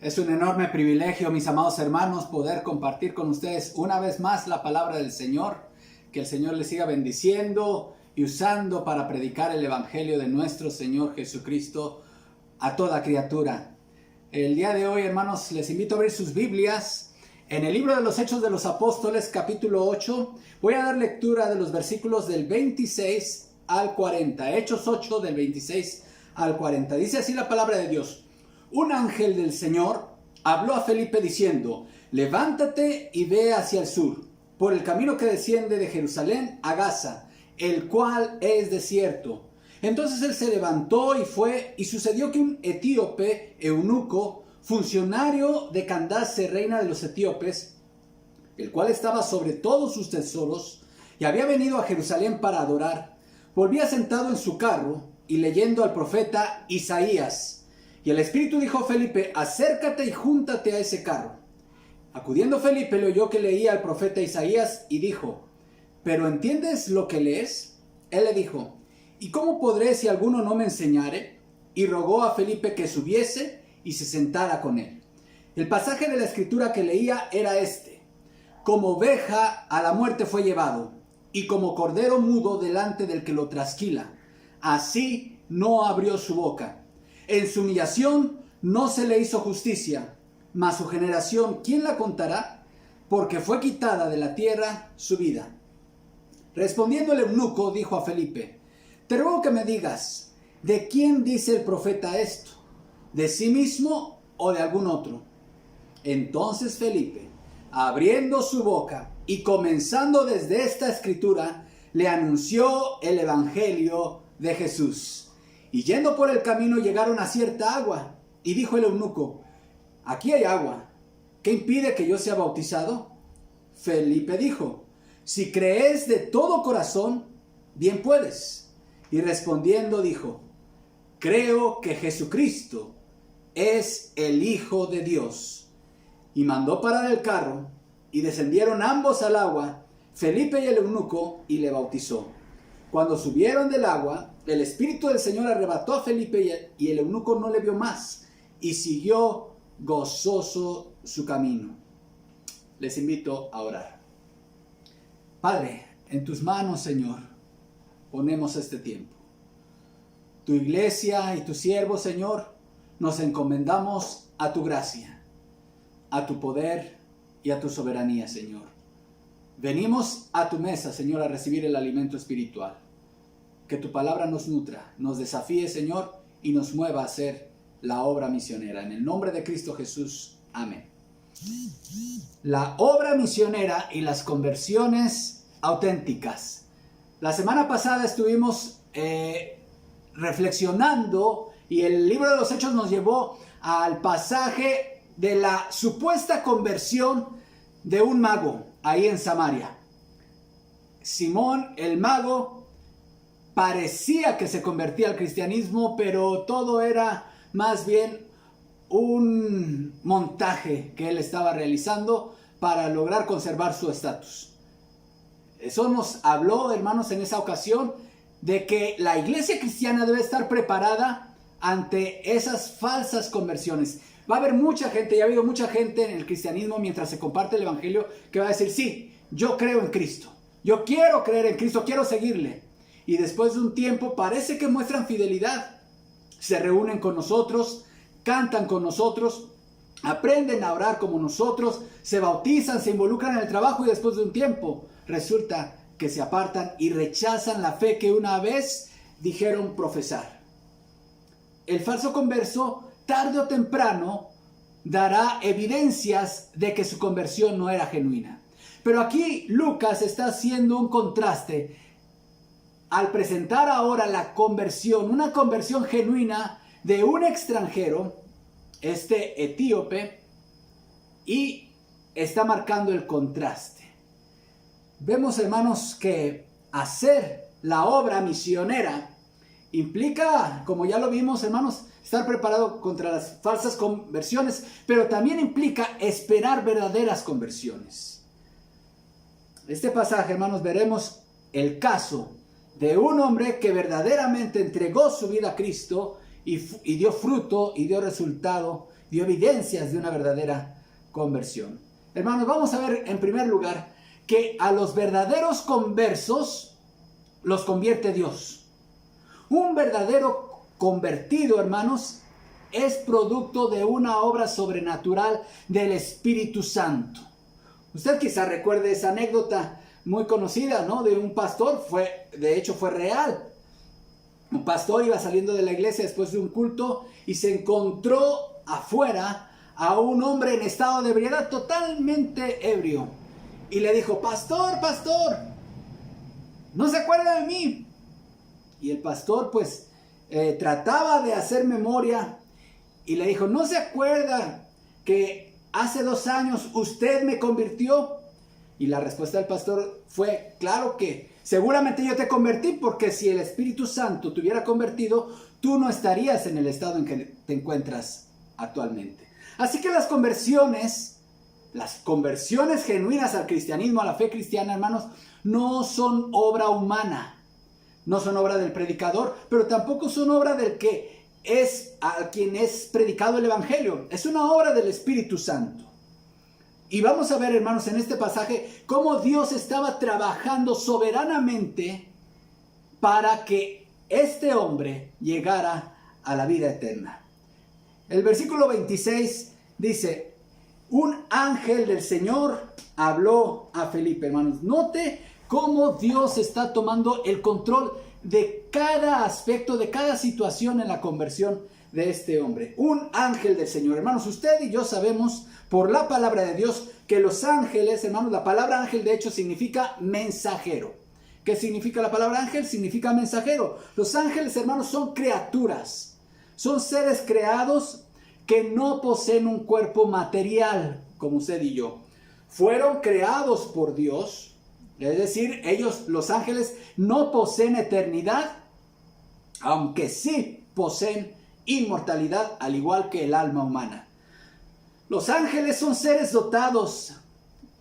Es un enorme privilegio, mis amados hermanos, poder compartir con ustedes una vez más la palabra del Señor. Que el Señor les siga bendiciendo y usando para predicar el Evangelio de nuestro Señor Jesucristo a toda criatura. El día de hoy, hermanos, les invito a abrir sus Biblias en el libro de los Hechos de los Apóstoles, capítulo 8. Voy a dar lectura de los versículos del 26 al 40. Hechos 8, del 26 al 40. Dice así la palabra de Dios. Un ángel del Señor habló a Felipe diciendo: levántate y ve hacia el sur, por el camino que desciende de Jerusalén a Gaza, el cual es desierto. Entonces él se levantó y fue, y sucedió que un etíope, eunuco, funcionario de Candace, reina de los etíopes, el cual estaba sobre todos sus tesoros, y había venido a Jerusalén para adorar, volvía sentado en su carro y leyendo al profeta Isaías. Y el Espíritu dijo a Felipe: acércate y júntate a ese carro. Acudiendo Felipe, le oyó que leía al profeta Isaías y dijo: ¿pero entiendes lo que lees? Él le dijo: ¿y cómo podré si alguno no me enseñare? Y rogó a Felipe que subiese y se sentara con él. El pasaje de la escritura que leía era este: como oveja a la muerte fue llevado, y como cordero mudo delante del que lo trasquila, así no abrió su boca. En su humillación no se le hizo justicia, mas su generación, ¿quién la contará? Porque fue quitada de la tierra su vida. Respondiendo el eunuco, dijo a Felipe: te ruego que me digas, ¿de quién dice el profeta esto? ¿De sí mismo o de algún otro? Entonces Felipe, abriendo su boca y comenzando desde esta escritura, le anunció el evangelio de Jesús. Y yendo por el camino llegaron a cierta agua, y dijo el eunuco: aquí hay agua, ¿qué impide que yo sea bautizado? Felipe dijo: si crees de todo corazón, bien puedes. Y respondiendo dijo: creo que Jesucristo es el Hijo de Dios. Y mandó parar el carro, y descendieron ambos al agua, Felipe y el eunuco, y le bautizó. Cuando subieron del agua, el Espíritu del Señor arrebató a Felipe y el eunuco no le vio más, y siguió gozoso su camino. Les invito a orar. Padre, en tus manos, Señor, ponemos este tiempo. Tu iglesia y tu siervo, Señor, nos encomendamos a tu gracia, a tu poder y a tu soberanía, Señor. Venimos a tu mesa, Señor, a recibir el alimento espiritual. Que tu palabra nos nutra, nos desafíe, Señor, y nos mueva a hacer la obra misionera. En el nombre de Cristo Jesús. Amén. La obra misionera y las conversiones auténticas. La semana pasada estuvimos reflexionando y el libro de los Hechos nos llevó al pasaje de la supuesta conversión de un mago ahí en Samaria. Simón el mago parecía que se convertía al cristianismo, pero todo era más bien un montaje que él estaba realizando para lograr conservar su estatus. Eso nos habló, hermanos, en esa ocasión, de que la iglesia cristiana debe estar preparada ante esas falsas conversiones. Va a haber mucha gente, y ha habido mucha gente en el cristianismo mientras se comparte el evangelio, que va a decir: sí, yo creo en Cristo, yo quiero creer en Cristo, quiero seguirle. Y después de un tiempo parece que muestran fidelidad. Se reúnen con nosotros, cantan con nosotros, aprenden a orar como nosotros, se bautizan, se involucran en el trabajo, y después de un tiempo resulta que se apartan y rechazan la fe que una vez dijeron profesar. El falso converso, tarde o temprano, dará evidencias de que su conversión no era genuina. Pero aquí Lucas está haciendo un contraste al presentar ahora la conversión, una conversión genuina de un extranjero, este etíope, y está marcando el contraste. Vemos, hermanos, que hacer la obra misionera implica, como ya lo vimos, hermanos, estar preparado contra las falsas conversiones, pero también implica esperar verdaderas conversiones. Este pasaje, hermanos, veremos el caso de un hombre que verdaderamente entregó su vida a Cristo y dio fruto y dio resultado dio evidencias de una verdadera conversión. Hermanos, vamos a ver en primer lugar que a los verdaderos conversos los convierte Dios. Un verdadero convertido, hermanos, es producto de una obra sobrenatural del Espíritu Santo. Usted quizá recuerde esa anécdota muy conocida, ¿no? De un pastor, de hecho fue real. Un pastor iba saliendo de la iglesia después de un culto y se encontró afuera a un hombre en estado de ebriedad, totalmente ebrio. Y le dijo: pastor, pastor, ¿no se acuerda de mí? Y el pastor pues trataba de hacer memoria y le dijo: ¿no se acuerda que hace 2 años usted me convirtió? Y la respuesta del pastor fue: claro que seguramente yo te convertí, porque si el Espíritu Santo te hubiera convertido, tú no estarías en el estado en que te encuentras actualmente. Así que las conversiones genuinas al cristianismo, a la fe cristiana, hermanos, no son obra humana, no son obra del predicador, pero tampoco son obra del que es a quien es predicado el evangelio. Es una obra del Espíritu Santo. Y vamos a ver, hermanos, en este pasaje cómo Dios estaba trabajando soberanamente para que este hombre llegara a la vida eterna. El versículo 26 dice: un ángel del Señor habló a Felipe. Hermanos, note cómo Dios está tomando el control de cada aspecto, de cada situación en la conversión de este hombre. Un ángel del Señor. Hermanos, usted y yo sabemos por la palabra de Dios que los ángeles, hermanos, la palabra ángel de hecho significa mensajero. ¿Qué significa la palabra ángel? Significa mensajero. Los ángeles, hermanos, son criaturas. Son seres creados que no poseen un cuerpo material, como usted y yo. Fueron creados por Dios, es decir, ellos, los ángeles, no poseen eternidad, aunque sí poseen inmortalidad, al igual que el alma humana. Los ángeles son seres dotados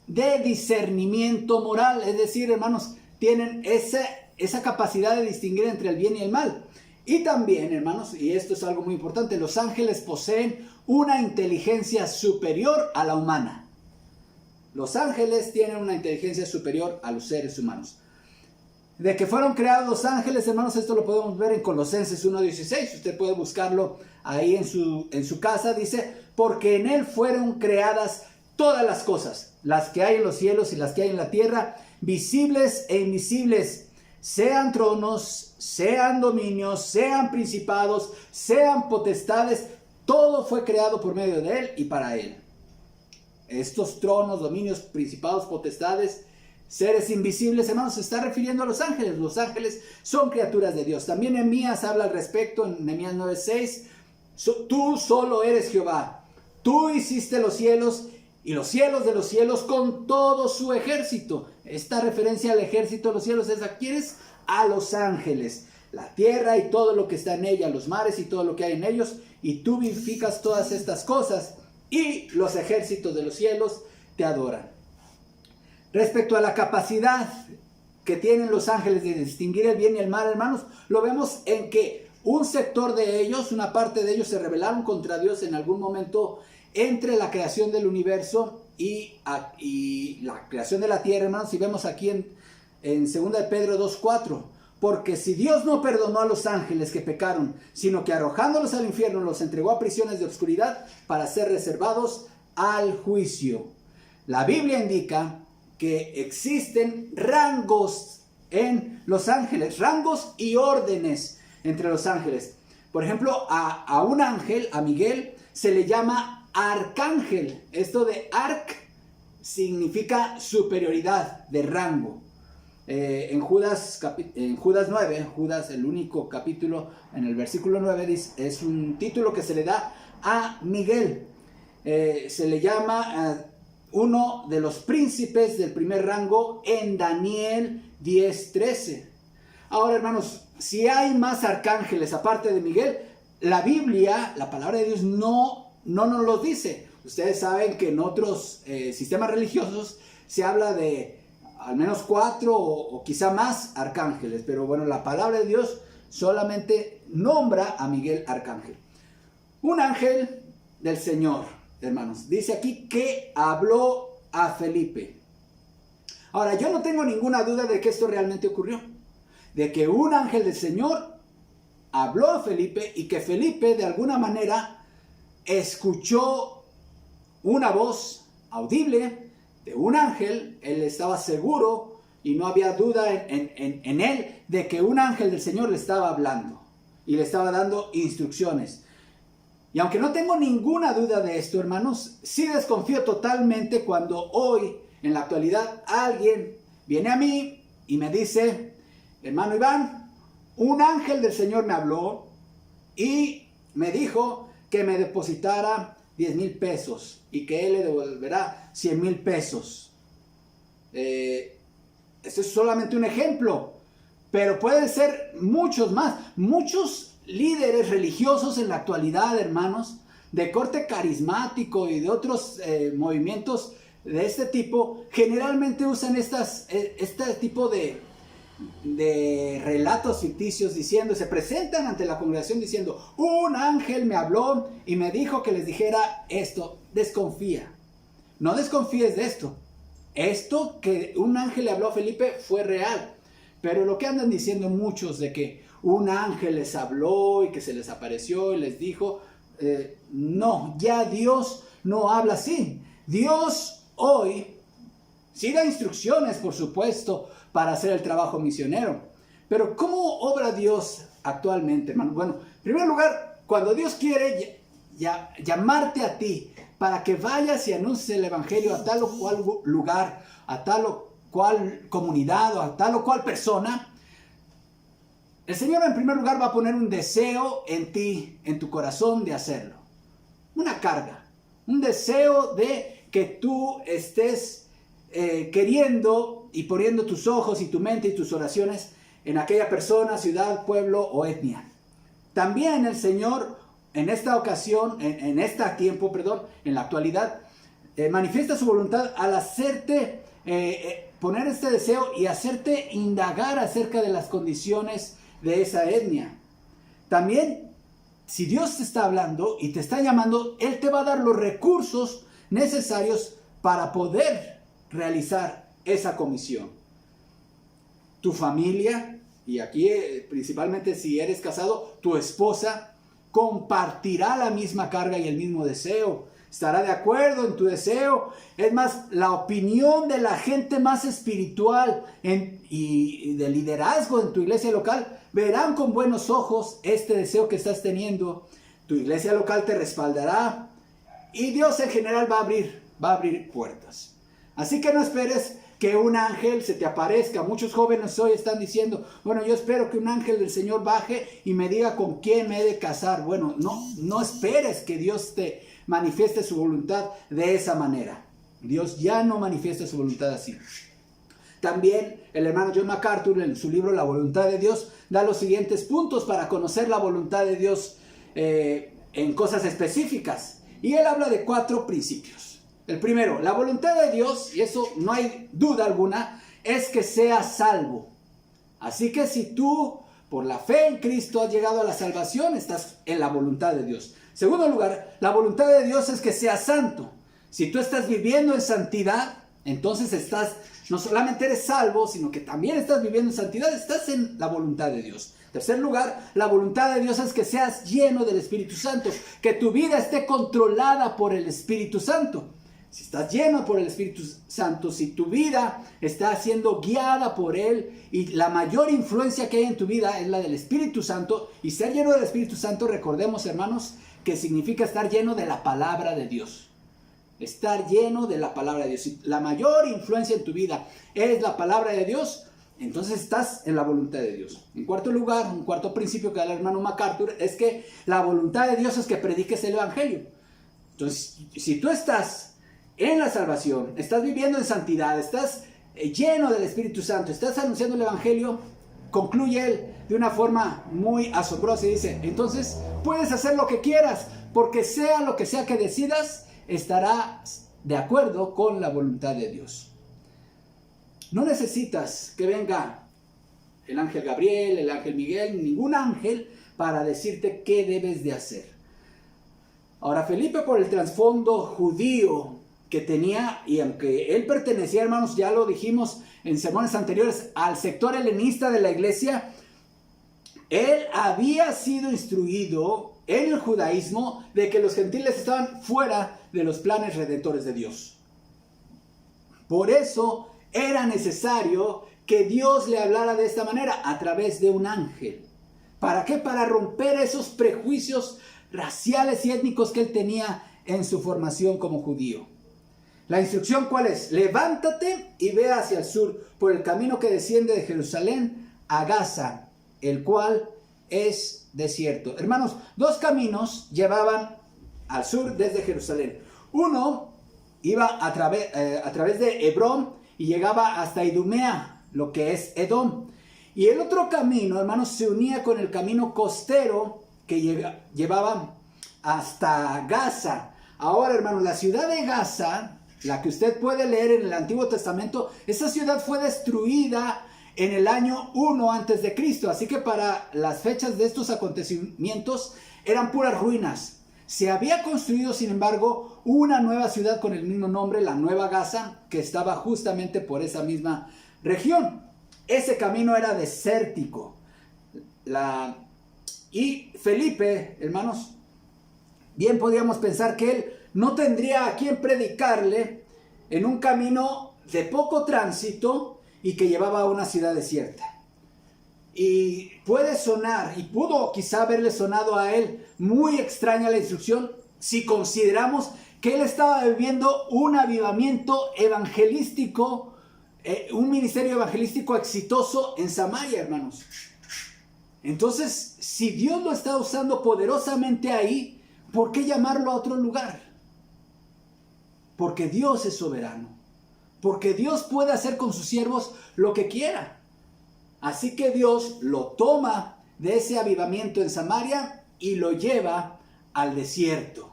de discernimiento moral, es decir, hermanos, tienen esa capacidad de distinguir entre el bien y el mal. Y también, hermanos, y esto es algo muy importante, los ángeles poseen una inteligencia superior a la humana. Los ángeles tienen una inteligencia superior a los seres humanos. De que fueron creados los ángeles, hermanos, esto lo podemos ver en Colosenses 1:16. Usted puede buscarlo ahí en su casa. Dice: porque en él fueron creadas todas las cosas, las que hay en los cielos y las que hay en la tierra, visibles e invisibles, sean tronos, sean dominios, sean principados, sean potestades, todo fue creado por medio de él y para él. Estos tronos, dominios, principados, potestades, seres invisibles, hermanos, se está refiriendo a los ángeles. Los ángeles son criaturas de Dios. También Nehemías habla al respecto en Nehemías 9:6. Tú solo eres Jehová. Tú hiciste los cielos y los cielos de los cielos con todo su ejército. Esta referencia al ejército de los cielos es a quienes, a los ángeles. La tierra y todo lo que está en ella, los mares y todo lo que hay en ellos. Y tú vivificas todas estas cosas y los ejércitos de los cielos te adoran. Respecto a la capacidad que tienen los ángeles de distinguir el bien y el mal, hermanos, lo vemos en que un sector de ellos, una parte de ellos se rebelaron contra Dios en algún momento entre la creación del universo y la creación de la tierra, hermanos. Y vemos aquí en 2 de Pedro 2:4, porque si Dios no perdonó a los ángeles que pecaron, sino que arrojándolos al infierno los entregó a prisiones de oscuridad para ser reservados al juicio. La Biblia indica que existen rangos en los ángeles, rangos y órdenes entre los ángeles. Por ejemplo, a un ángel, a Miguel, se le llama arcángel. Esto de arc significa superioridad de rango. En Judas 9, Judas, el único capítulo, en el versículo 9, es un título que se le da a Miguel. Se le llama uno de los príncipes del primer rango en Daniel 10:13. Ahora, hermanos, si hay más arcángeles aparte de Miguel, la Biblia, la palabra de Dios no nos lo dice. Ustedes saben que en otros sistemas religiosos se habla de al menos 4 o quizá más arcángeles, pero bueno, la palabra de Dios solamente nombra a Miguel arcángel. Un ángel del Señor, hermanos, dice aquí que habló a Felipe. Ahora, yo no tengo ninguna duda de que esto realmente ocurrió, de que un ángel del Señor habló a Felipe y que Felipe de alguna manera escuchó una voz audible de un ángel. Él estaba seguro y no había duda en él de que un ángel del Señor le estaba hablando y le estaba dando instrucciones. Y aunque no tengo ninguna duda de esto, hermanos, sí desconfío totalmente cuando hoy, en la actualidad, alguien viene a mí y me dice: hermano Iván, un ángel del Señor me habló y me dijo que me depositara 10,000 pesos y que Él le devolverá 100,000 pesos. Esto es solamente un ejemplo, pero pueden ser muchos más. Muchos líderes religiosos en la actualidad, hermanos, de corte carismático y de otros movimientos de este tipo, generalmente usan este tipo de relatos ficticios diciendo, se presentan ante la congregación diciendo: un ángel me habló y me dijo que les dijera esto. Desconfía, no desconfíes de esto. Esto que un ángel le habló a Felipe fue real, pero lo que andan diciendo muchos de que un ángel les habló y que se les apareció y les dijo, no, ya Dios no habla así. Dios hoy sí da instrucciones, por supuesto, para hacer el trabajo misionero. Pero ¿cómo obra Dios actualmente, hermano? Bueno, en primer lugar, cuando Dios quiere llamarte a ti para que vayas y anuncies el evangelio a tal o cual lugar, a tal o cual comunidad o a tal o cual persona, el Señor en primer lugar va a poner un deseo en ti, en tu corazón, de hacerlo. Una carga, un deseo de que tú estés queriendo y poniendo tus ojos y tu mente y tus oraciones en aquella persona, ciudad, pueblo o etnia. También el Señor en esta ocasión, en este tiempo, en la actualidad, manifiesta su voluntad al hacerte poner este deseo y hacerte indagar acerca de las condiciones de esa etnia. También, si Dios te está hablando y te está llamando, Él te va a dar los recursos necesarios para poder realizar esa comisión. Tu familia, y aquí principalmente si eres casado, tu esposa compartirá la misma carga y el mismo deseo. Estará de acuerdo en tu deseo. Es más, la opinión de la gente más espiritual y de liderazgo en tu iglesia local verán con buenos ojos este deseo que estás teniendo. Tu iglesia local te respaldará y Dios en general va a abrir puertas. Así que no esperes que un ángel se te aparezca. Muchos jóvenes hoy están diciendo: bueno, yo espero que un ángel del Señor baje y me diga con quién me he de casar. Bueno, no esperes que Dios te manifieste su voluntad de esa manera. Dios ya no manifiesta su voluntad así. También el hermano John MacArthur, en su libro La Voluntad de Dios, da los siguientes puntos para conocer la voluntad de Dios en cosas específicas. Y él habla de 4 principios. El primero, la voluntad de Dios, y eso no hay duda alguna, es que seas salvo. Así que si tú, por la fe en Cristo, has llegado a la salvación, estás en la voluntad de Dios. Segundo lugar, la voluntad de Dios es que seas santo. Si tú estás viviendo en santidad, entonces no solamente eres salvo, sino que también estás viviendo en santidad, estás en la voluntad de Dios. Tercer lugar, la voluntad de Dios es que seas lleno del Espíritu Santo, que tu vida esté controlada por el Espíritu Santo. Si estás lleno por el Espíritu Santo, si tu vida está siendo guiada por Él y la mayor influencia que hay en tu vida es la del Espíritu Santo, y ser lleno del Espíritu Santo, recordemos, hermanos, que significa estar lleno de la palabra de Dios. Estar lleno de la palabra de Dios. Si la mayor influencia en tu vida es la palabra de Dios, entonces estás en la voluntad de Dios. En cuarto lugar, un cuarto principio que da el hermano MacArthur es que la voluntad de Dios es que prediques el evangelio. Entonces, si tú estás en la salvación, estás viviendo en santidad, estás lleno del Espíritu Santo, estás anunciando el evangelio, concluye él de una forma muy asombrosa y dice: entonces puedes hacer lo que quieras, porque sea lo que sea que decidas, estarás de acuerdo con la voluntad de Dios. No necesitas que venga el ángel Gabriel, el ángel Miguel, ningún ángel para decirte qué debes de hacer. Ahora Felipe, por el trasfondo judío que tenía, y aunque él pertenecía, hermanos, ya lo dijimos en sermones anteriores, al sector helenista de la iglesia, él había sido instruido en el judaísmo de que los gentiles estaban fuera de los planes redentores de Dios. Por eso era necesario que Dios le hablara de esta manera, a través de un ángel. ¿Para qué? Para romper esos prejuicios raciales y étnicos que él tenía en su formación como judío. La instrucción, ¿cuál es? Levántate y ve hacia el sur por el camino que desciende de Jerusalén a Gaza, el cual es desierto. Hermanos, dos caminos llevaban al sur desde Jerusalén. Uno iba a través de Hebrón y llegaba hasta Idumea, lo que es Edom. Y el otro camino, hermanos, se unía con el camino costero que llevaba hasta Gaza. Ahora, hermanos, la ciudad de Gaza, la que usted puede leer en el Antiguo Testamento, esa ciudad fue destruida en el año 1 antes de Cristo. Así que para las fechas de estos acontecimientos eran puras ruinas. Se había construido, sin embargo, una nueva ciudad con el mismo nombre, la Nueva Gaza, que estaba justamente por esa misma región. Ese camino era desértico. Y Felipe, hermanos, bien podríamos pensar que él no tendría a quien predicarle en un camino de poco tránsito y que llevaba a una ciudad desierta. Y puede sonar, y pudo quizá haberle sonado a él muy extraña la instrucción si consideramos que él estaba viviendo un avivamiento evangelístico, un ministerio evangelístico exitoso en Samaria, hermanos. Entonces, si Dios lo está usando poderosamente ahí, ¿por qué llamarlo a otro lugar? Porque Dios es soberano. Porque Dios puede hacer con sus siervos lo que quiera. Así que Dios lo toma de ese avivamiento en Samaria y lo lleva al desierto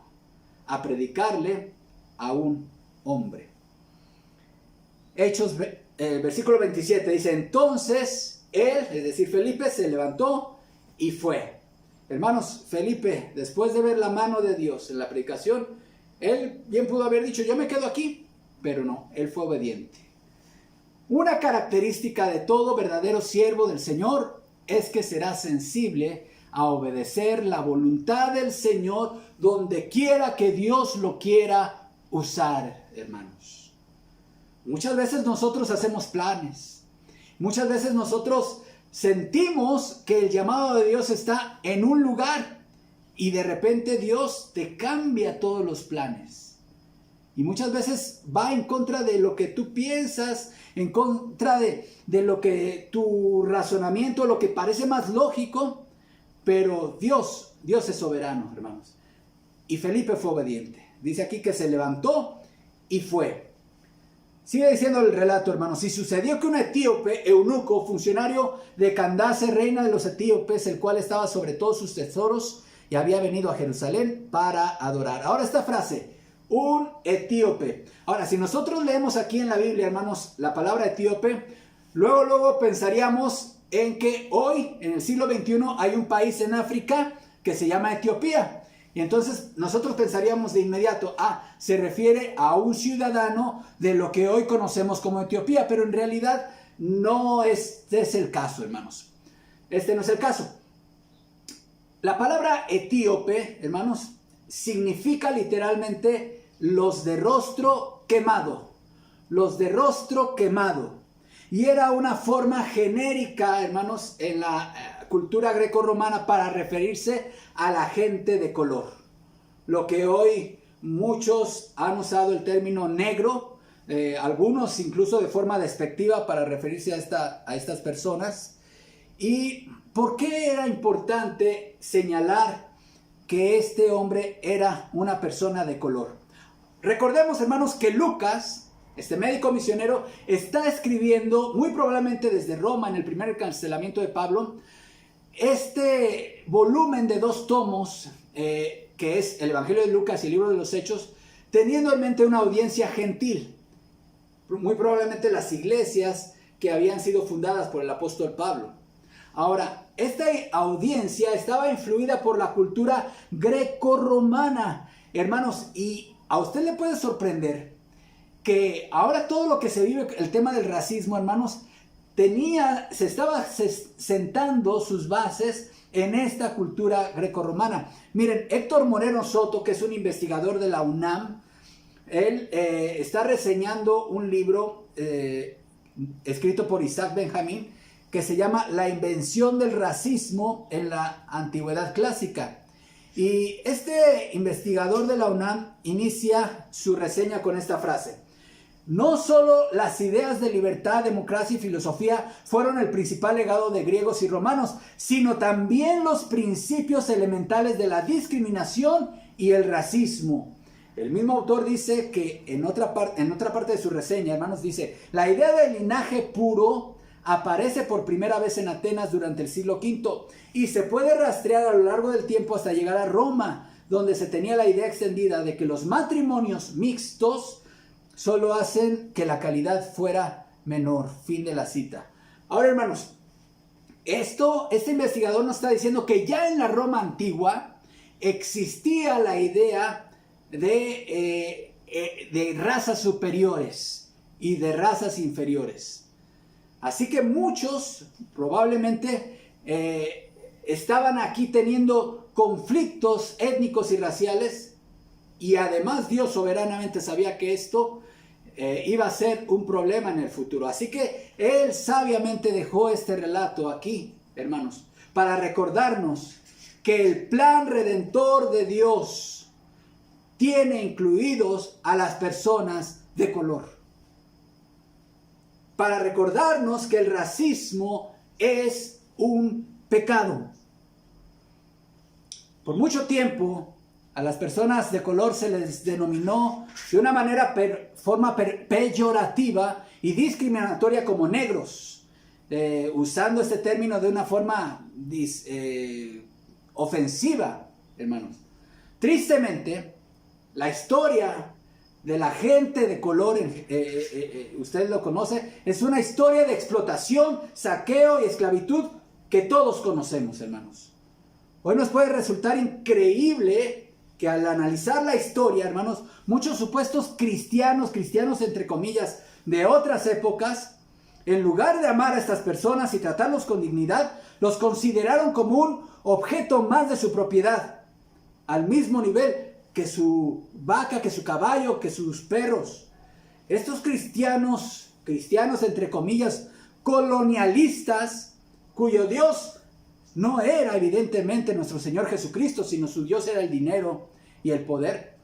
a predicarle a un hombre. Hechos, versículo 27 dice: entonces él, es decir Felipe, se levantó y fue. Hermanos, Felipe, después de ver la mano de Dios en la predicación, él bien pudo haber dicho: yo me quedo aquí, pero no, él fue obediente. Una característica de todo verdadero siervo del Señor es que será sensible a obedecer la voluntad del Señor donde quiera que Dios lo quiera usar, hermanos. Muchas veces nosotros hacemos planes. Muchas veces nosotros sentimos que el llamado de Dios está en un lugar y de repente Dios te cambia todos los planes. Y muchas veces va en contra de lo que tú piensas, en contra de lo que tu razonamiento, lo que parece más lógico, pero Dios es soberano, hermanos. Y Felipe fue obediente. Dice aquí que se levantó y fue. Sigue diciendo el relato, hermanos: y sucedió que un etíope, eunuco, funcionario de Candace, reina de los etíopes, el cual estaba sobre todos sus tesoros, y había venido a Jerusalén para adorar. Ahora esta frase, un etíope. Ahora, si nosotros leemos aquí en la Biblia, hermanos, la palabra etíope, luego pensaríamos en que hoy, en el siglo XXI, hay un país en África que se llama Etiopía. Y entonces nosotros pensaríamos de inmediato, se refiere a un ciudadano de lo que hoy conocemos como Etiopía, pero en realidad no es el caso, hermanos. Este no es el caso. La palabra etíope, hermanos, significa literalmente los de rostro quemado. Los de rostro quemado. Y era una forma genérica, hermanos, en la cultura grecorromana para referirse a la gente de color. Lo que hoy muchos han usado el término negro, algunos incluso de forma despectiva para referirse a estas personas. ¿Y por qué era importante señalar que este hombre era una persona de color? Recordemos, hermanos, que Lucas, este médico misionero, está escribiendo muy probablemente desde Roma en el primer encarcelamiento de Pablo, este volumen de 2 tomos, que es el Evangelio de Lucas y el libro de los Hechos, teniendo en mente una audiencia gentil, muy probablemente las iglesias que habían sido fundadas por el apóstol Pablo. Ahora, esta audiencia estaba influida por la cultura grecorromana, Hermanos, y a usted le puede sorprender que ahora todo lo que se vive, el tema del racismo, hermanos, se estaba sentando sus bases en esta cultura grecorromana. Miren, Héctor Moreno Soto, que es un investigador de la UNAM, él está reseñando un libro escrito por Isaac Benjamín que se llama La invención del racismo en la antigüedad clásica. Y este investigador de la UNAM inicia su reseña con esta frase: no solo las ideas de libertad, democracia y filosofía fueron el principal legado de griegos y romanos, sino también los principios elementales de la discriminación y el racismo. El mismo autor dice que en otra parte de su reseña, hermanos, dice: la idea del linaje puro aparece por primera vez en Atenas durante el siglo V y se puede rastrear a lo largo del tiempo hasta llegar a Roma, donde se tenía la idea extendida de que los matrimonios mixtos solo hacen que la calidad fuera menor. Fin de la cita. Ahora, hermanos, este investigador nos está diciendo que ya en la Roma antigua existía la idea de razas superiores y de razas inferiores. Así que muchos probablemente estaban aquí teniendo conflictos étnicos y raciales, y además Dios soberanamente sabía que esto iba a ser un problema en el futuro. Así que Él sabiamente dejó este relato aquí, hermanos, para recordarnos que el plan redentor de Dios tiene incluidos a las personas de color. Para recordarnos que el racismo es un pecado. Por mucho tiempo a las personas de color se les denominó de una forma peyorativa y discriminatoria como negros, usando este término de una forma ofensiva, hermanos. Tristemente, la historia de la gente de color, usted lo conoce, es una historia de explotación, saqueo y esclavitud que todos conocemos, hermanos. Hoy nos puede resultar increíble que al analizar la historia, hermanos, muchos supuestos cristianos entre comillas, de otras épocas, en lugar de amar a estas personas y tratarlos con dignidad, los consideraron como un objeto más de su propiedad, al mismo nivel que su vaca, que su caballo, que sus perros. Estos cristianos entre comillas, colonialistas, cuyo Dios no era evidentemente nuestro Señor Jesucristo, sino su Dios era el dinero y el poder,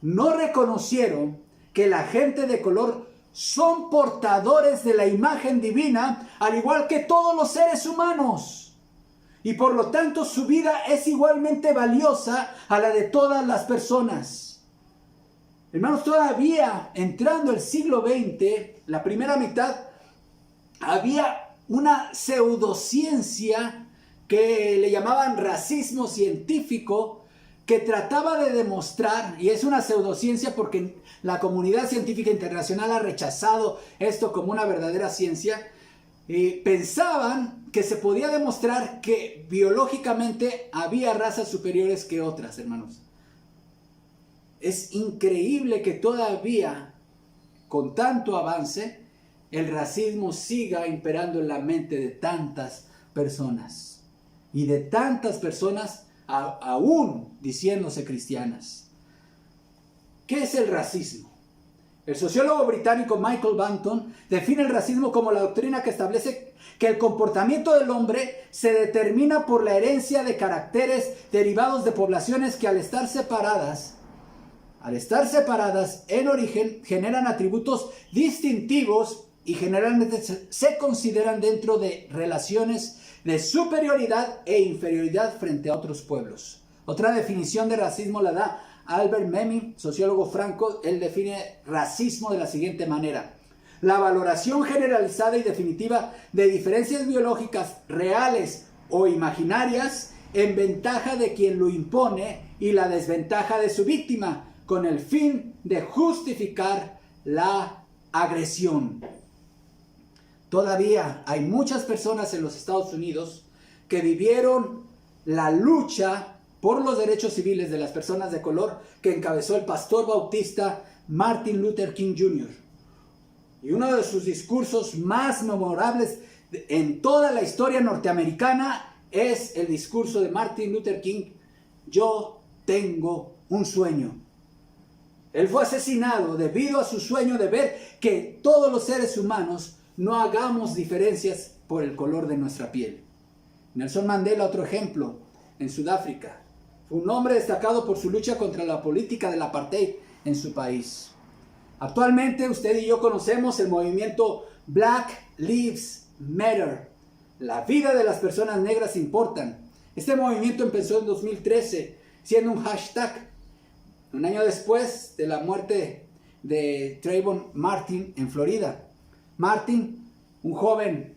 no reconocieron que la gente de color son portadores de la imagen divina, al igual que todos los seres humanos. Y por lo tanto su vida es igualmente valiosa a la de todas las personas. Hermanos, todavía entrando el siglo XX, la primera mitad, había una pseudociencia que le llamaban racismo científico, que trataba de demostrar, y es una pseudociencia porque la comunidad científica internacional ha rechazado esto como una verdadera ciencia, pensaban que se podía demostrar que biológicamente había razas superiores que otras, hermanos. Es increíble que todavía, con tanto avance, el racismo siga imperando en la mente de tantas personas. Y de tantas personas aún diciéndose cristianas. ¿Qué es el racismo? El sociólogo británico Michael Banton define el racismo como la doctrina que establece que el comportamiento del hombre se determina por la herencia de caracteres derivados de poblaciones que al estar separadas en origen generan atributos distintivos y generalmente se consideran dentro de relaciones de superioridad e inferioridad frente a otros pueblos. Otra definición de racismo la da Albert Memmi, sociólogo franco. Él define racismo de la siguiente manera: la valoración generalizada y definitiva de diferencias biológicas reales o imaginarias en ventaja de quien lo impone y la desventaja de su víctima, con el fin de justificar la agresión. Todavía hay muchas personas en los Estados Unidos que vivieron la lucha por los derechos civiles de las personas de color que encabezó el pastor bautista Martin Luther King Jr. Y uno de sus discursos más memorables en toda la historia norteamericana es el discurso de Martin Luther King: yo tengo un sueño. Él fue asesinado debido a su sueño de ver que todos los seres humanos no hagamos diferencias por el color de nuestra piel. Nelson Mandela, otro ejemplo, en Sudáfrica, fue un hombre destacado por su lucha contra la política del apartheid en su país. Actualmente usted y yo conocemos el movimiento Black Lives Matter. La vida de las personas negras importan. Este movimiento empezó en 2013 siendo un hashtag. Un año después de la muerte de Trayvon Martin en Florida. Martin, un joven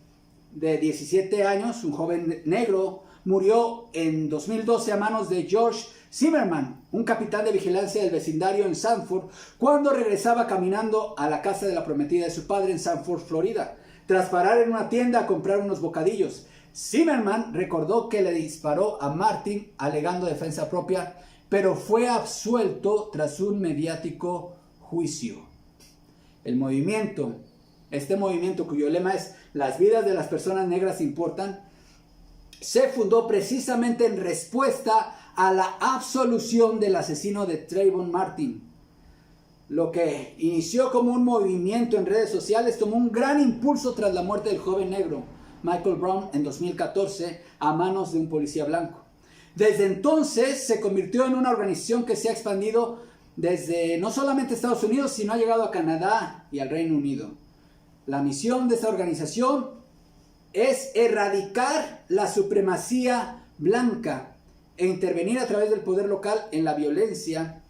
de 17 años, un joven negro, murió en 2012 a manos de George Zimmerman, un capitán de vigilancia del vecindario en Sanford, cuando regresaba caminando a la casa de la prometida de su padre en Sanford, Florida, tras parar en una tienda a comprar unos bocadillos. Zimmerman recordó que le disparó a Martin alegando defensa propia, pero fue absuelto tras un mediático juicio. Este movimiento cuyo lema es "Las vidas de las personas negras importan", se fundó precisamente en respuesta a la absolución del asesino de Trayvon Martin. Lo que inició como un movimiento en redes sociales tomó un gran impulso tras la muerte del joven negro Michael Brown en 2014 a manos de un policía blanco. Desde entonces se convirtió en una organización que se ha expandido desde no solamente Estados Unidos, sino ha llegado a Canadá y al Reino Unido. La misión de esta organización es erradicar la supremacía blanca e intervenir a través del poder local en la violencia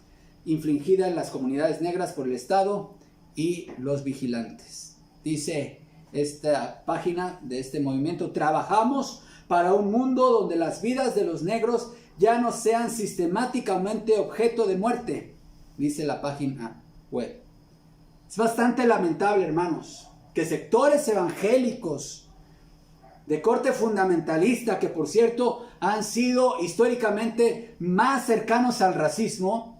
infligida en las comunidades negras por el Estado y los vigilantes. Dice esta página de este movimiento: trabajamos para un mundo donde las vidas de los negros ya no sean sistemáticamente objeto de muerte, dice la página web. Es bastante lamentable, hermanos, que sectores evangélicos de corte fundamentalista, que por cierto han sido históricamente más cercanos al racismo,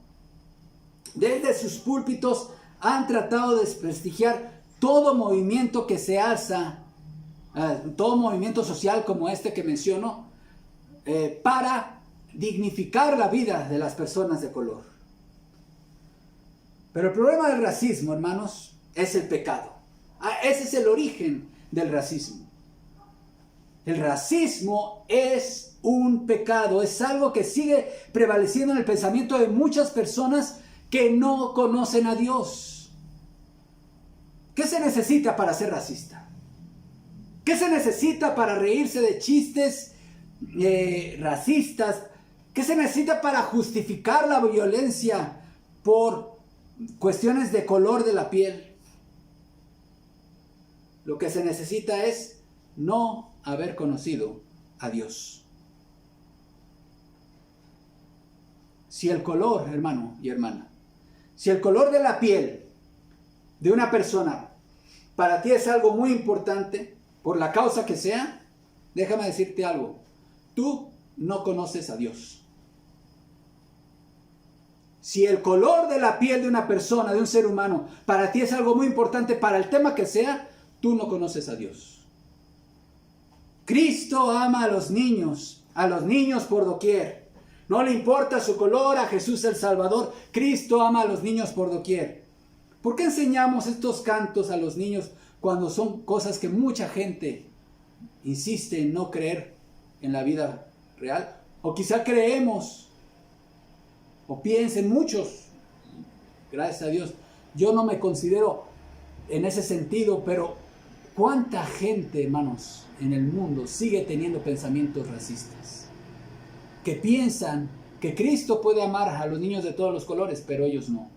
desde sus púlpitos han tratado de desprestigiar todo movimiento que se alza, todo movimiento social como este que menciono, para dignificar la vida de las personas de color. Pero el problema del racismo, hermanos, es el pecado. Ese es el origen del racismo. El racismo es un pecado, es algo que sigue prevaleciendo en el pensamiento de muchas personas que no conocen a Dios. ¿Qué se necesita para ser racista? ¿Qué se necesita para reírse de chistes racistas? ¿Qué se necesita para justificar la violencia por cuestiones de color de la piel? Lo que se necesita es no haber conocido a Dios. Si el color, hermano y hermana, si el color de la piel de una persona para ti es algo muy importante, por la causa que sea, déjame decirte algo: tú no conoces a Dios. Si el color de la piel de una persona, de un ser humano, para ti es algo muy importante, para el tema que sea, tú no conoces a Dios. Cristo ama a los niños por doquier. No le importa su color a Jesús el Salvador. Cristo ama a los niños por doquier. ¿Por qué enseñamos estos cantos a los niños cuando son cosas que mucha gente insiste en no creer en la vida real? O quizá creemos, o piensen muchos, gracias a Dios, yo no me considero en ese sentido, pero ¿cuánta gente, hermanos, en el mundo sigue teniendo pensamientos racistas? Que piensan que Cristo puede amar a los niños de todos los colores, pero ellos no.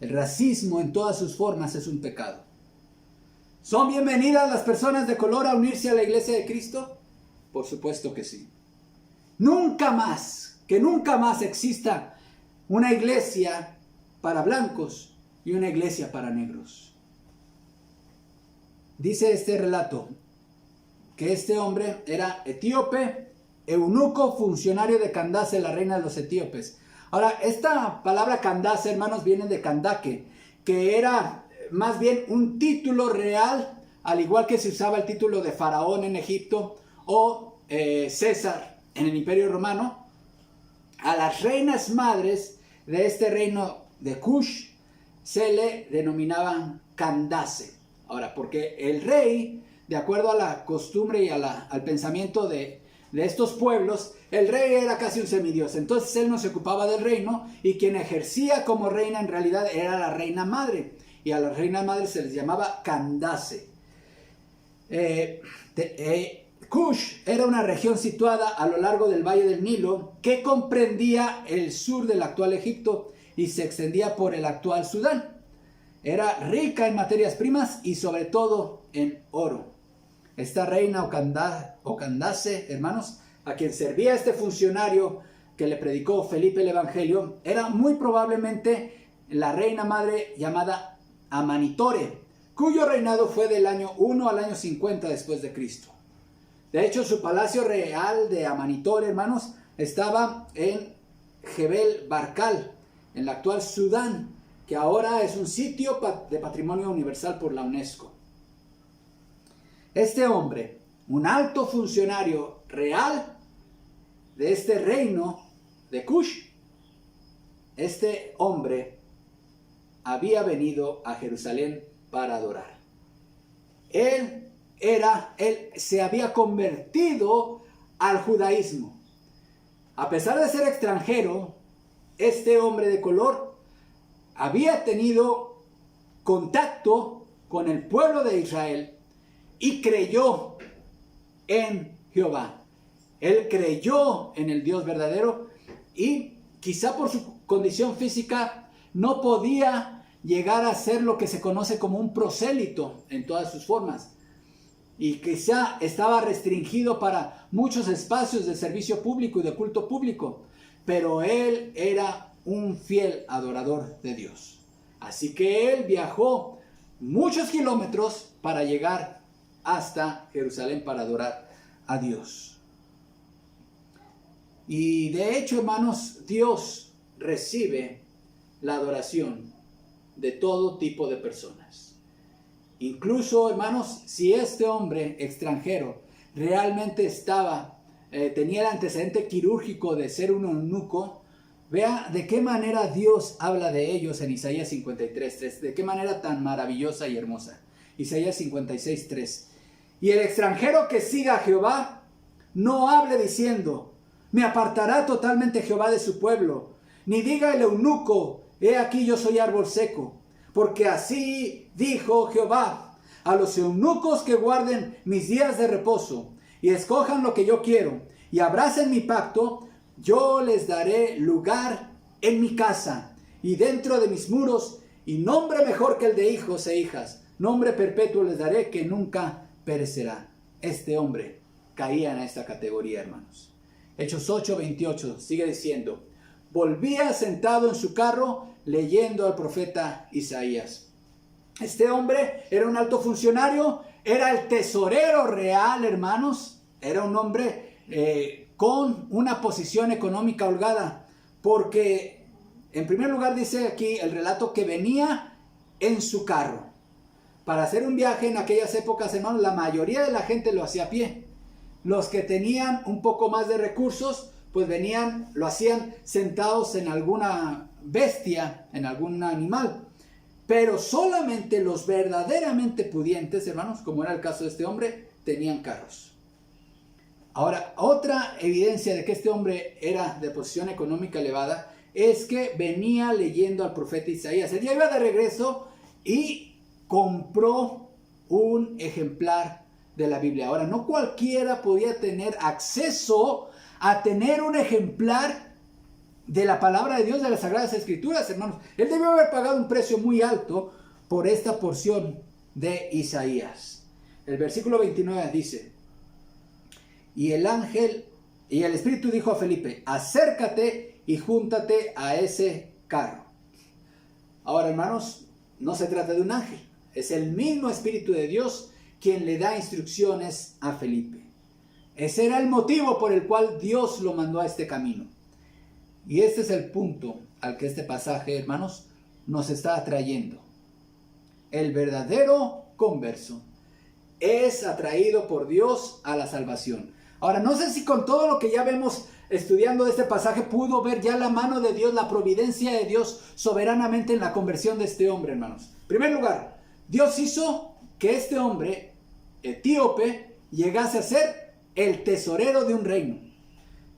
El racismo en todas sus formas es un pecado. ¿Son bienvenidas las personas de color a unirse a la iglesia de Cristo? Por supuesto que sí. Nunca más exista una iglesia para blancos y una iglesia para negros. Dice este relato que este hombre era etíope eunuco funcionario de Candace, la reina de los etíopes. Ahora, esta palabra Candace, hermanos, viene de Candace, que era más bien un título real, al igual que se usaba el título de Faraón en Egipto o César en el Imperio Romano. A las reinas madres de este reino de Cush se le denominaban Candace. Ahora, porque el rey, de acuerdo a la costumbre y al pensamiento de estos pueblos, el rey era casi un semidios. Entonces él no se ocupaba del reino, y quien ejercía como reina en realidad era la reina madre. Y a la reina madre se les llamaba Candace. Cush era una región situada a lo largo del valle del Nilo que comprendía el sur del actual Egipto y se extendía por el actual Sudán. Era rica en materias primas y sobre todo en oro. Esta reina o Candace, hermanos, a quien servía este funcionario que le predicó Felipe el Evangelio, era muy probablemente la reina madre llamada Amanitore, cuyo reinado fue del año 1 al año 50 después de Cristo. De hecho, su palacio real de Amanitore, hermanos, estaba en Jebel Barkal, en la actual Sudán, que ahora es un sitio de patrimonio universal por la UNESCO. Este hombre, un alto funcionario real de este reino de Cush, este hombre había venido a Jerusalén para adorar. Él se había convertido al judaísmo. A pesar de ser extranjero, este hombre de color había tenido contacto con el pueblo de Israel y creyó en Jehová. Él creyó en el Dios verdadero, y quizá por su condición física no podía llegar a ser lo que se conoce como un prosélito en todas sus formas. Y quizá estaba restringido para muchos espacios de servicio público y de culto público. Pero él era un fiel adorador de Dios. Así que él viajó muchos kilómetros para llegar hasta Jerusalén para adorar a Dios. Y de hecho, hermanos, Dios recibe la adoración de todo tipo de personas. Incluso, hermanos, si este hombre extranjero realmente tenía el antecedente quirúrgico de ser un eunuco, vea de qué manera Dios habla de ellos en Isaías 53:3, de qué manera tan maravillosa y hermosa. Isaías 56:3. Y el extranjero que siga a Jehová, no hable diciendo, me apartará totalmente Jehová de su pueblo, ni diga el eunuco, he aquí yo soy árbol seco. Porque así dijo Jehová, a los eunucos que guarden mis días de reposo y escojan lo que yo quiero y abracen mi pacto, yo les daré lugar en mi casa y dentro de mis muros, y nombre mejor que el de hijos e hijas, nombre perpetuo les daré que nunca perecerá. Este hombre caía en esta categoría, hermanos. Hechos 8:28 sigue diciendo, volvía sentado en su carro leyendo al profeta Isaías. Este hombre era un alto funcionario, era el tesorero real, hermanos. Era un hombre con una posición económica holgada, porque en primer lugar dice aquí el relato que venía en su carro. Para hacer un viaje en aquellas épocas, hermanos, la mayoría de la gente lo hacía a pie. Los que tenían un poco más de recursos, pues lo hacían sentados en alguna bestia, en algún animal. Pero solamente los verdaderamente pudientes, hermanos, como era el caso de este hombre, tenían carros. Ahora, otra evidencia de que este hombre era de posición económica elevada es que venía leyendo al profeta Isaías. Él ya iba de regreso y compró un ejemplar de la Biblia. Ahora, no cualquiera podía tener acceso a tener un ejemplar de la palabra de Dios, de las Sagradas Escrituras, hermanos. Él debió haber pagado un precio muy alto por esta porción de Isaías. El versículo 29 dice, y el Espíritu dijo a Felipe, acércate y júntate a ese carro. Ahora, hermanos, no se trata de un ángel, es el mismo Espíritu de Dios quien le da instrucciones a Felipe. Ese era el motivo por el cual Dios lo mandó a este camino. Y este es el punto al que este pasaje, hermanos, nos está atrayendo. El verdadero converso es atraído por Dios a la salvación. Ahora, no sé si con todo lo que ya vemos estudiando este pasaje pudo ver ya la mano de Dios, la providencia de Dios soberanamente en la conversión de este hombre, hermanos. En primer lugar, Dios hizo que este hombre etíope llegase a ser el tesorero de un reino.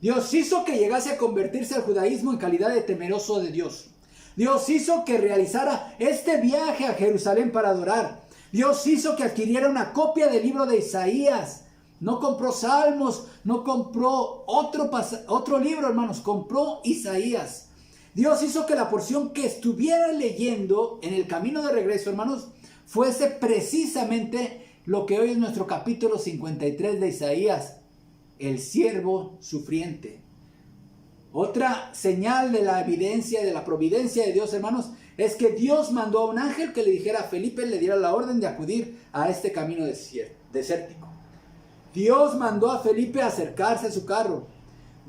Dios hizo que llegase a convertirse al judaísmo en calidad de temeroso de Dios. Dios hizo que realizara este viaje a Jerusalén para adorar. Dios hizo que adquiriera una copia del libro de Isaías. No compró Salmos, no compró otro libro, hermanos, compró Isaías. Dios hizo que la porción que estuviera leyendo en el camino de regreso, hermanos, fuese precisamente lo que hoy es nuestro capítulo 53 de Isaías, el siervo sufriente. Otra señal de la evidencia de la providencia de Dios, hermanos, es que Dios mandó a un ángel que le dijera a Felipe, le diera la orden de acudir a este camino desértico. Dios mandó a Felipe a acercarse a su carro.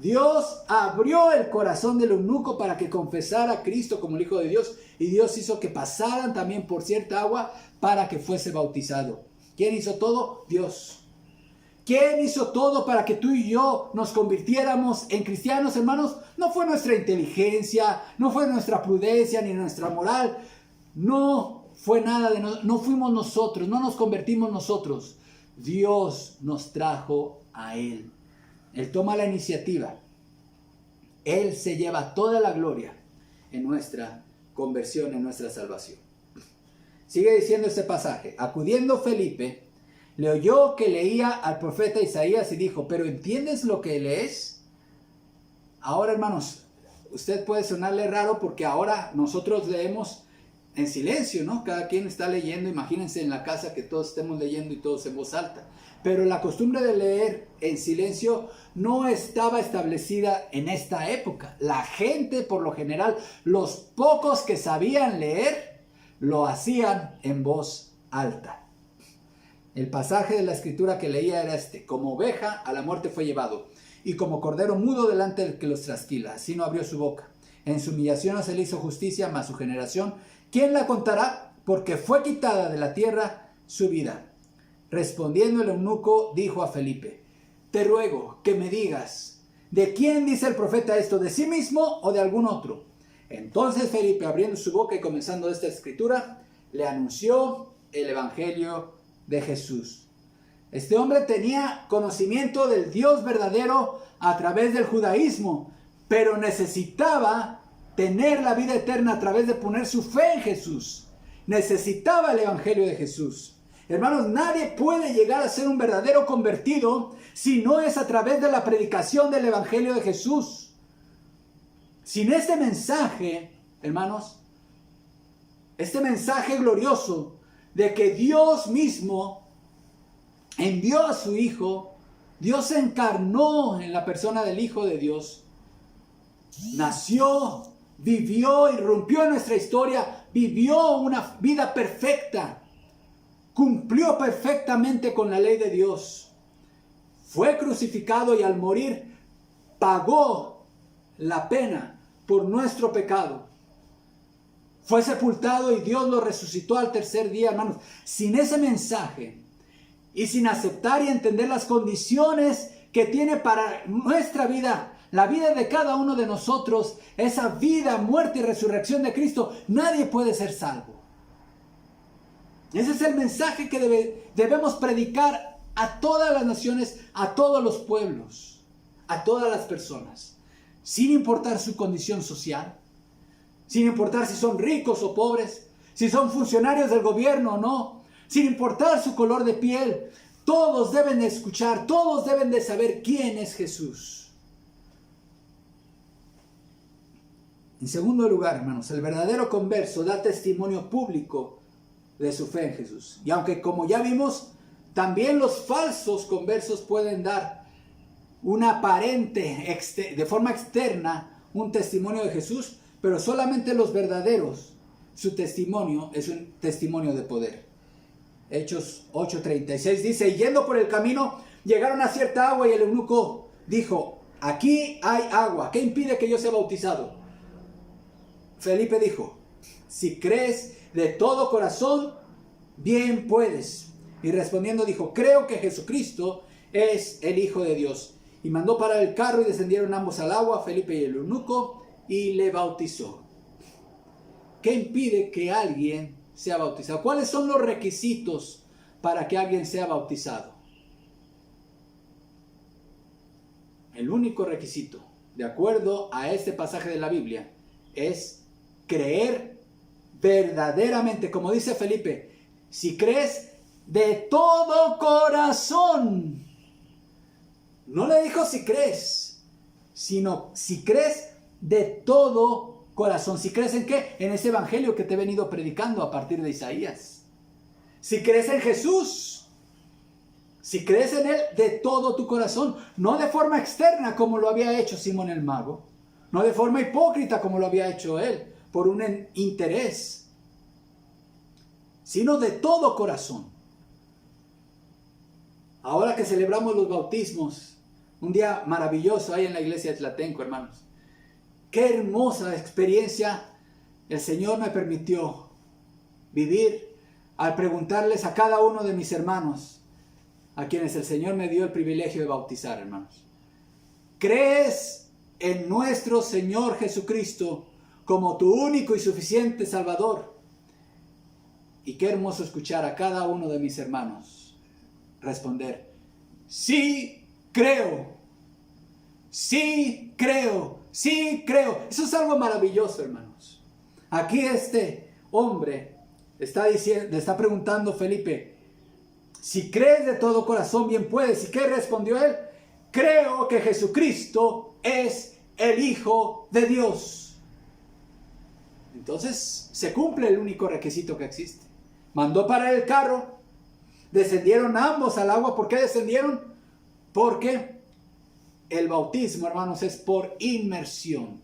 Dios abrió el corazón del eunuco para que confesara a Cristo como el Hijo de Dios. Y Dios hizo que pasaran también por cierta agua para que fuese bautizado. ¿Quién hizo todo? Dios. ¿Quién hizo todo para que tú y yo nos convirtiéramos en cristianos, hermanos? No fue nuestra inteligencia, no fue nuestra prudencia ni nuestra moral. No fue nada de no fuimos nosotros, no nos convertimos nosotros. Dios nos trajo a Él. Él toma la iniciativa. Él se lleva toda la gloria en nuestra conversión, en nuestra salvación. Sigue diciendo este pasaje. Acudiendo Felipe, le oyó que leía al profeta Isaías y dijo, ¿pero entiendes lo que lees? Ahora, hermanos, usted puede sonarle raro porque ahora nosotros leemos en silencio, ¿no? Cada quien está leyendo, imagínense en la casa que todos estemos leyendo y todos en voz alta. Pero la costumbre de leer en silencio no estaba establecida en esta época. La gente, por lo general, los pocos que sabían leer, lo hacían en voz alta. El pasaje de la escritura que leía era este: como oveja a la muerte fue llevado, y como cordero mudo delante del que los trasquila, así no abrió su boca. En su humillación no se le hizo justicia, mas su generación, ¿quién la contará? Porque fue quitada de la tierra su vida. Respondiendo el eunuco, dijo a Felipe, te ruego que me digas, ¿de quién dice el profeta esto? ¿De sí mismo o de algún otro? Entonces Felipe, abriendo su boca y comenzando esta escritura, le anunció el evangelio de Jesús. Este hombre tenía conocimiento del Dios verdadero a través del judaísmo, pero necesitaba tener la vida eterna a través de poner su fe en Jesús. Necesitaba el evangelio de Jesús. Hermanos, nadie puede llegar a ser un verdadero convertido si no es a través de la predicación del evangelio de Jesús. Sin este mensaje, hermanos, este mensaje glorioso de que Dios mismo envió a su Hijo, Dios se encarnó en la persona del Hijo de Dios, nació, vivió, irrumpió en nuestra historia, vivió una vida perfecta, cumplió perfectamente con la ley de Dios, fue crucificado y al morir pagó la pena por nuestro pecado. Fue sepultado y Dios lo resucitó al tercer día, hermanos. Sin ese mensaje y sin aceptar y entender las condiciones que tiene para nuestra vida, la vida de cada uno de nosotros, esa vida, muerte y resurrección de Cristo, nadie puede ser salvo. Ese es el mensaje que debemos predicar a todas las naciones, a todos los pueblos, a todas las personas, sin importar su condición social, sin importar si son ricos o pobres, si son funcionarios del gobierno o no, sin importar su color de piel. Todos deben de escuchar, todos deben de saber quién es Jesús. En segundo lugar, hermanos, el verdadero converso da testimonio público de su fe en Jesús. Y aunque, como ya vimos, también los falsos conversos pueden dar una aparente, de forma externa, un testimonio de Jesús, pero solamente los verdaderos, su testimonio es un testimonio de poder. Hechos 8:36 dice, yendo por el camino, Llegaron a cierta agua y el eunuco dijo, aquí hay agua, ¿qué impide que yo sea bautizado? Felipe dijo, si crees de todo corazón, bien puedes. Y respondiendo dijo, creo que Jesucristo es el Hijo de Dios. Y mandó parar el carro y descendieron ambos al agua, Felipe y el eunuco, y le bautizó. ¿Qué impide que alguien sea bautizado? ¿Cuáles son los requisitos para que alguien sea bautizado? El único requisito, de acuerdo a este pasaje de la Biblia, es creer verdaderamente, como dice Felipe, si crees de todo corazón. No le dijo si crees, sino si crees de todo corazón. ¿Si crees en qué? En ese evangelio que te he venido predicando a partir de Isaías. Si crees en Jesús, si crees en Él de todo tu corazón, no de forma externa como lo había hecho Simón el mago, no de forma hipócrita como lo había hecho él, por un interés, sino de todo corazón. Ahora que celebramos los bautismos, un día maravilloso ahí en la iglesia de Tlatenco, hermanos. Qué hermosa experiencia el Señor me permitió vivir al preguntarles a cada uno de mis hermanos, a quienes el Señor me dio el privilegio de bautizar, hermanos. ¿Crees en nuestro Señor Jesucristo como tu único y suficiente Salvador? Y qué hermoso escuchar a cada uno de mis hermanos responder, sí creo, sí creo, sí creo. Eso es algo maravilloso, hermanos. Aquí este hombre le está preguntando a Felipe, si crees de todo corazón, bien puedes. ¿Y qué respondió él? Creo que Jesucristo es el Hijo de Dios. Entonces se cumple el único requisito que existe. Mandó parar el carro, descendieron ambos al agua. ¿Por qué descendieron? Porque el bautismo, hermanos, es por inmersión.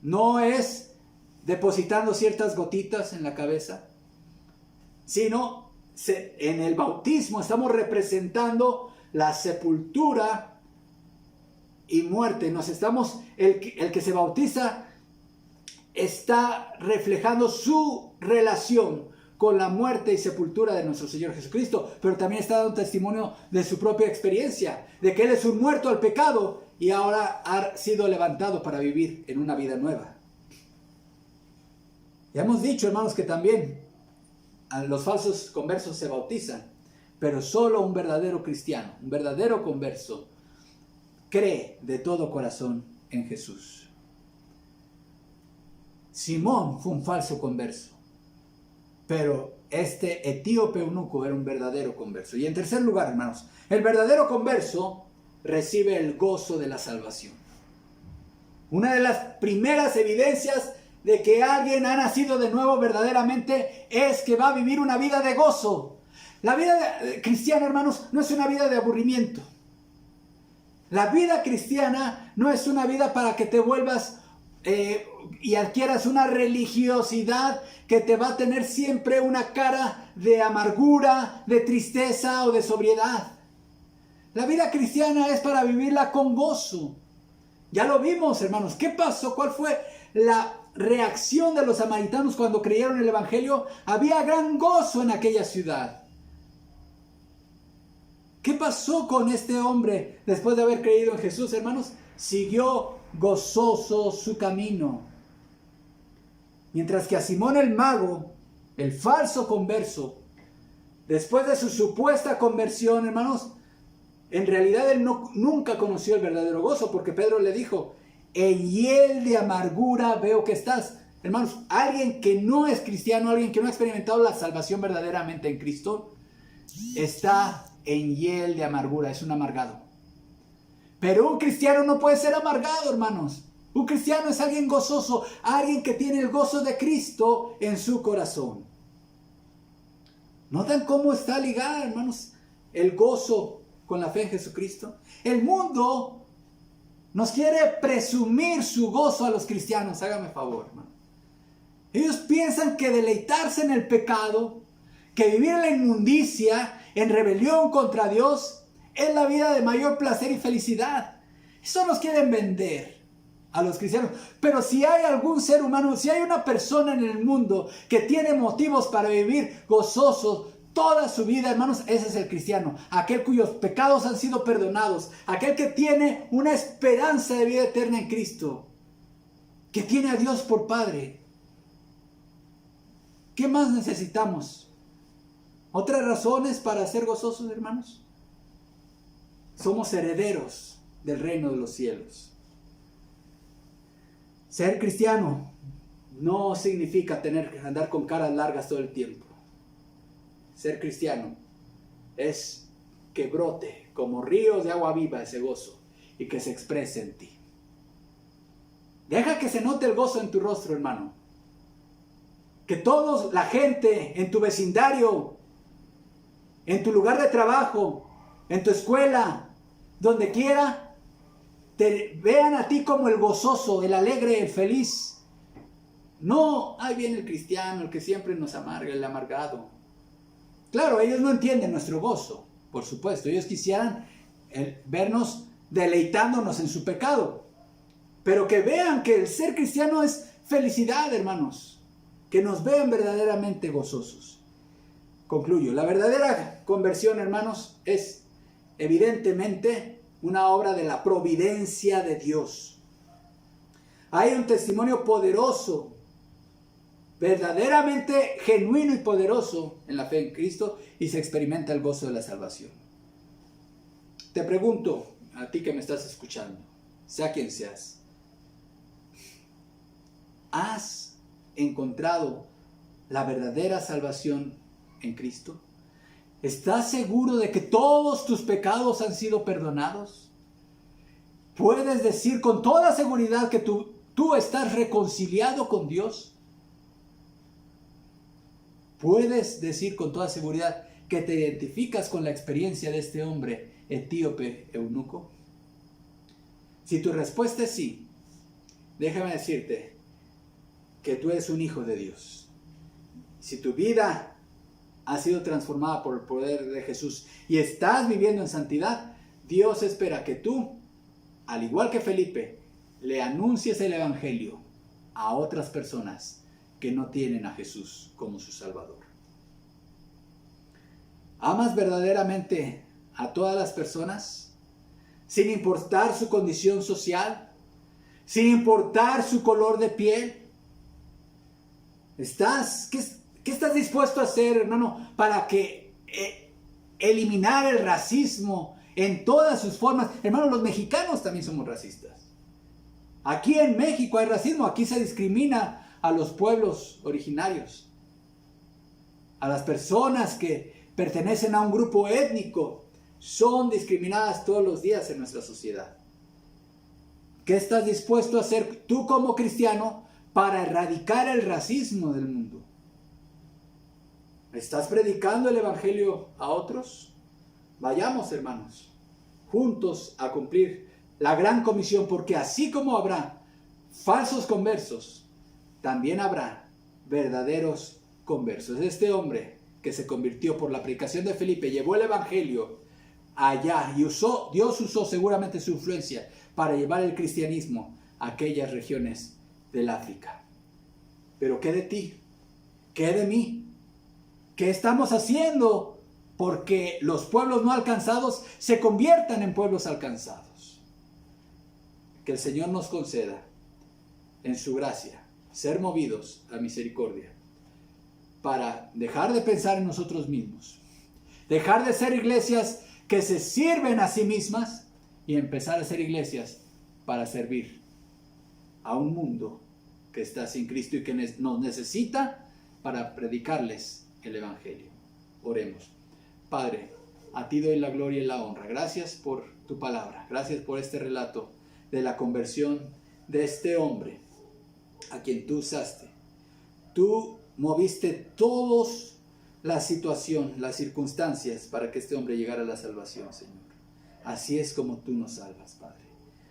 No es depositando ciertas gotitas en la cabeza, sino en el bautismo estamos representando la sepultura y muerte. El que se bautiza está reflejando su relación con la muerte y sepultura de nuestro Señor Jesucristo, pero también está dando testimonio de su propia experiencia, de que Él es un muerto al pecado y ahora ha sido levantado para vivir en una vida nueva. Ya hemos dicho, hermanos, que también los falsos conversos se bautizan, pero solo un verdadero cristiano, un verdadero converso, cree de todo corazón en Jesús. Simón fue un falso converso, pero este etíope eunuco era un verdadero converso. Y en tercer lugar, hermanos, el verdadero converso recibe el gozo de la salvación. Una de las primeras evidencias de que alguien ha nacido de nuevo verdaderamente es que va a vivir una vida de gozo. La vida cristiana, hermanos, no es una vida de aburrimiento. La vida cristiana no es una vida para que te vuelvas y adquieras una religiosidad que te va a tener siempre una cara de amargura, de tristeza o de sobriedad. La vida cristiana es para vivirla con gozo. Ya lo vimos, hermanos. ¿Qué pasó? ¿Cuál fue la reacción de los samaritanos cuando creyeron el evangelio? Había gran gozo en aquella ciudad. ¿Qué pasó con este hombre después de haber creído en Jesús, hermanos? Siguió gozoso su camino. Mientras que a Simón el mago, el falso converso, después de su supuesta conversión, hermanos, en realidad él nunca conoció el verdadero gozo, porque Pedro le dijo, en hiel de amargura veo que estás. Hermanos, alguien que no es cristiano, alguien que no ha experimentado la salvación verdaderamente en Cristo, está en hiel de amargura, es un amargado. Pero un cristiano no puede ser amargado, hermanos. Un cristiano es alguien gozoso, alguien que tiene el gozo de Cristo en su corazón. ¿Notan cómo está ligada, hermanos, el gozo con la fe en Jesucristo? El mundo nos quiere presumir su gozo a los cristianos, hágame favor, hermano. Ellos piensan que deleitarse en el pecado, que vivir en la inmundicia, en rebelión contra Dios, es la vida de mayor placer y felicidad. Eso nos quieren vender a los cristianos. Pero si hay algún ser humano, si hay una persona en el mundo que tiene motivos para vivir gozosos toda su vida, hermanos, ese es el cristiano. Aquel cuyos pecados han sido perdonados. Aquel que tiene una esperanza de vida eterna en Cristo. Que tiene a Dios por Padre. ¿Qué más necesitamos? ¿Otras razones para ser gozosos, hermanos? Somos herederos del reino de los cielos. Ser cristiano no significa andar con caras largas todo el tiempo. Ser cristiano es que brote como ríos de agua viva ese gozo y que se exprese en ti. Deja que se note el gozo en tu rostro, hermano. Que toda la gente en tu vecindario, en tu lugar de trabajo, en tu escuela, donde quiera, te vean a ti como el gozoso, el alegre, el feliz. No, ahí viene el cristiano, el que siempre nos amarga, el amargado. Claro, ellos no entienden nuestro gozo, por supuesto. Ellos quisieran vernos deleitándonos en su pecado. Pero que vean que el ser cristiano es felicidad, hermanos. Que nos vean verdaderamente gozosos. Concluyo. La verdadera conversión, hermanos, es evidentemente una obra de la providencia de Dios. Hay un testimonio poderoso, verdaderamente genuino y poderoso en la fe en Cristo, y se experimenta el gozo de la salvación. Te pregunto, a ti que me estás escuchando, sea quien seas, ¿has encontrado la verdadera salvación en Cristo? ¿Estás seguro de que todos tus pecados han sido perdonados? ¿Puedes decir con toda seguridad que tú estás reconciliado con Dios? ¿Puedes decir con toda seguridad que te identificas con la experiencia de este hombre etíope eunuco? Si tu respuesta es sí, déjame decirte que tú eres un hijo de Dios. Si tu vida ha sido transformada por el poder de Jesús y estás viviendo en santidad, Dios espera que tú, al igual que Felipe, le anuncies el evangelio a otras personas que no tienen a Jesús como su Salvador. ¿Amas verdaderamente a todas las personas, sin importar su condición social, sin importar su color de piel? ¿Qué estás dispuesto a hacer, hermano, para que eliminar el racismo en todas sus formas? Hermano, los mexicanos también somos racistas. Aquí en México hay racismo, aquí se discrimina a los pueblos originarios, a las personas que pertenecen a un grupo étnico, son discriminadas todos los días en nuestra sociedad. ¿Qué estás dispuesto a hacer tú como cristiano para erradicar el racismo del mundo? ¿Estás predicando el evangelio a otros? Vayamos, hermanos, juntos a cumplir la gran comisión, porque así como habrá falsos conversos, también habrá verdaderos conversos. Este hombre que se convirtió por la predicación de Felipe, llevó el evangelio allá y Dios usó seguramente su influencia para llevar el cristianismo a aquellas regiones del África. Pero ¿qué de ti? ¿Qué de mí? ¿Qué estamos haciendo porque los pueblos no alcanzados se conviertan en pueblos alcanzados? Que el Señor nos conceda, en su gracia, ser movidos a misericordia para dejar de pensar en nosotros mismos, dejar de ser iglesias que se sirven a sí mismas y empezar a ser iglesias para servir a un mundo que está sin Cristo y que nos necesita para predicarles el evangelio. Oremos. Padre, a ti doy la gloria y la honra. Gracias por tu palabra. Gracias por este relato de la conversión de este hombre a quien tú usaste. Tú moviste todas la situación, las circunstancias para que este hombre llegara a la salvación, Señor. Así es como tú nos salvas, Padre.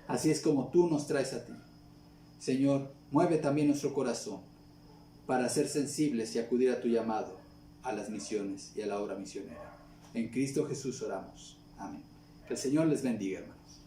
Así es como tú nos traes a ti. Señor, mueve también nuestro corazón para ser sensibles y acudir a tu llamado, a las misiones y a la obra misionera. En Cristo Jesús oramos. Amén. Que el Señor les bendiga, hermanos.